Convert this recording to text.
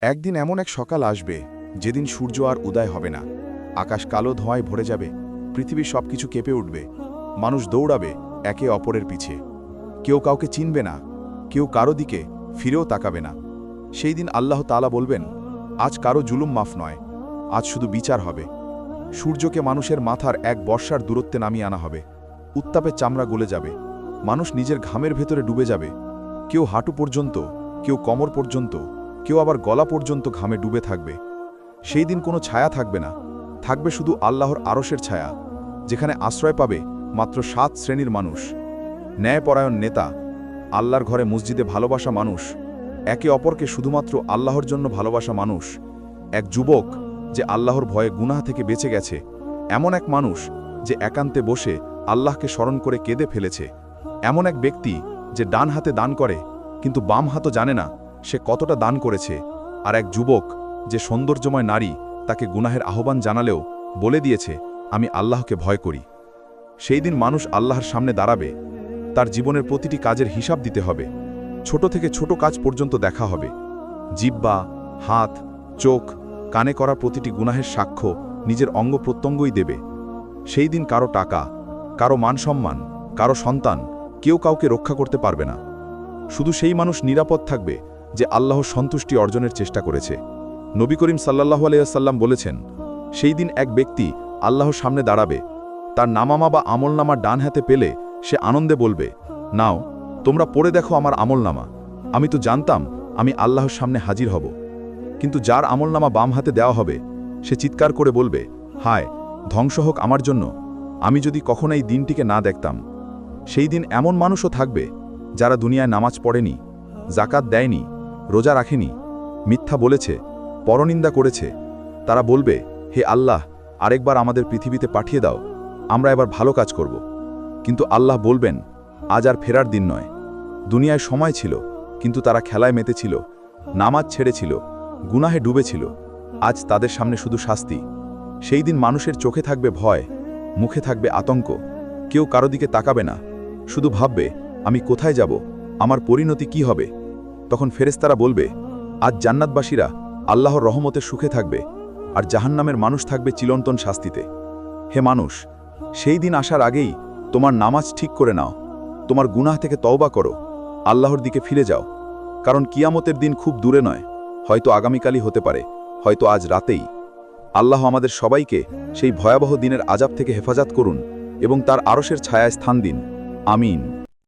একদিন এমন এক সকাল আসবে যেদিন সূর্য আর উদয় হবে না, আকাশ কালো ধোঁয়ায় ভরে যাবে, পৃথিবীর সবকিছু কেঁপে উঠবে, মানুষ দৌড়াবে একে অপরের পিছে, কেউ কাউকে চিনবে না, কেউ কারো দিকে ফিরেও তাকাবে না। সেই দিন আল্লাহ তাআলা বলবেন, আজ কারো জুলুম মাফ নয়, আজ শুধু বিচার হবে। সূর্যকে মানুষের মাথার এক বর্ষার দূরত্বে নামিয়ে আনা হবে, উত্তাপে চামড়া গলে যাবে, মানুষ নিজের ঘামের ভেতরে ডুবে যাবে, কেউ হাঁটু পর্যন্ত, কেউ কোমর পর্যন্ত, কেউ আবার গলা পর্যন্ত ঘামে ডুবে থাকবে। সেই দিন কোনো ছায়া থাকবে না, থাকবে শুধু আল্লাহর আরশের ছায়া, যেখানে আশ্রয় পাবে মাত্র 7 শ্রেণীর মানুষ: ন্যায়পরায়ণ নেতা, আল্লাহর ঘরে মসজিদে ভালোবাসা মানুষ, একে অপরকে শুধুমাত্র আল্লাহর জন্য ভালোবাসা মানুষ, এক যুবক যে আল্লাহর ভয়ে গুনাহ থেকে বেঁচে গেছে, এমন এক মানুষ যে একান্তে বসে আল্লাহকে স্মরণ করে কেঁদে ফেলেছে, এমন এক ব্যক্তি যে ডান হাতে দান করে কিন্তু বাম হাতও জানে না সে কতটা দান করেছে, আর এক যুবক যে সৌন্দর্যময় নারী তাকে গুনাহের আহ্বান জানালেও বলে দিয়েছে, আমি আল্লাহকে ভয় করি। সেই দিন মানুষ আল্লাহর সামনে দাঁড়াবে, তার জীবনের প্রতিটি কাজের হিসাব দিতে হবে, ছোট থেকে ছোট কাজ পর্যন্ত দেখা হবে, জিহ্বা, হাত, চোখ, কানে করা প্রতিটি গুনাহের সাক্ষ্য নিজের অঙ্গ প্রত্যঙ্গই দেবে। সেই দিন কারো টাকা, কারো মান সম্মান, কারো সন্তান, কেউ কাউকে রক্ষা করতে পারবে না। শুধু সেই মানুষ নিরাপদ থাকবে যে আল্লাহর সন্তুষ্টি অর্জনের চেষ্টা করেছে। নবী করিম সাল্লাল্লাহু আলাইহি ওয়াসাল্লাম বলেছেন, সেই দিন এক ব্যক্তি আল্লাহর সামনে দাঁড়াবে, তার নামামা বা আমলনামা ডান হাতে পেলে সে আনন্দে বলবে, নাও তোমরা পড়ে দেখো আমার আমলনামা, আমি তো জানতাম আমি আল্লাহর সামনে হাজির হব। কিন্তু যার আমলনামা বাম হাতে দেওয়া হবে সে চিৎকার করে বলবে, হায়, ধ্বংস হোক আমার জন্য, আমি যদি কখনো এই দিনটিকে না দেখতাম। সেই দিন এমন মানুষও থাকবে যারা দুনিয়ায় নামাজ পড়েনি, জাকাত দেয়নি, রোজা রাখেনি, মিথ্যা বলেছে, পরনিন্দা করেছে। তারা বলবে, হে আল্লাহ, আরেকবার আমাদের পৃথিবীতে পাঠিয়ে দাও, আমরা এবার ভালো কাজ করব। কিন্তু আল্লাহ বলবেন, আজ আর ফেরার দিন নয়। দুনিয়ায় সময় ছিল, কিন্তু তারা খেলায় মেতেছিল, নামাজ ছেড়েছিল, গুনাহে ডুবেছিল। আজ তাদের সামনে শুধু শাস্তি। সেই দিন মানুষের চোখে থাকবে ভয়, মুখে থাকবে আতঙ্ক, কেউ কারো দিকে তাকাবে না, শুধু ভাববে, আমি কোথায় যাব, আমার পরিণতি কি হবে। তখন ফেরেশতারা বলবে, আজ জান্নাতবাসীরা আল্লাহর রহমতে সুখে থাকবে, আর জাহান্নামের মানুষ থাকবে চিরন্তন শাস্তিতে। হে মানুষ, সেই দিন আসার আগেই তোমার নামাজ ঠিক করে নাও, তোমার গুনাহ থেকে তওবা করো, আল্লাহর দিকে ফিরে যাও, কারণ কিয়ামতের দিন খুব দূরে নয়, হয়তো আগামীকালই হতে পারে, হয়তো আজ রাতেই। আল্লাহ আমাদের সবাইকে সেই ভয়াবহ দিনের আযাব থেকে হেফাজত করুন এবং তার আরশের ছায়ায় স্থান দিন। আমিন।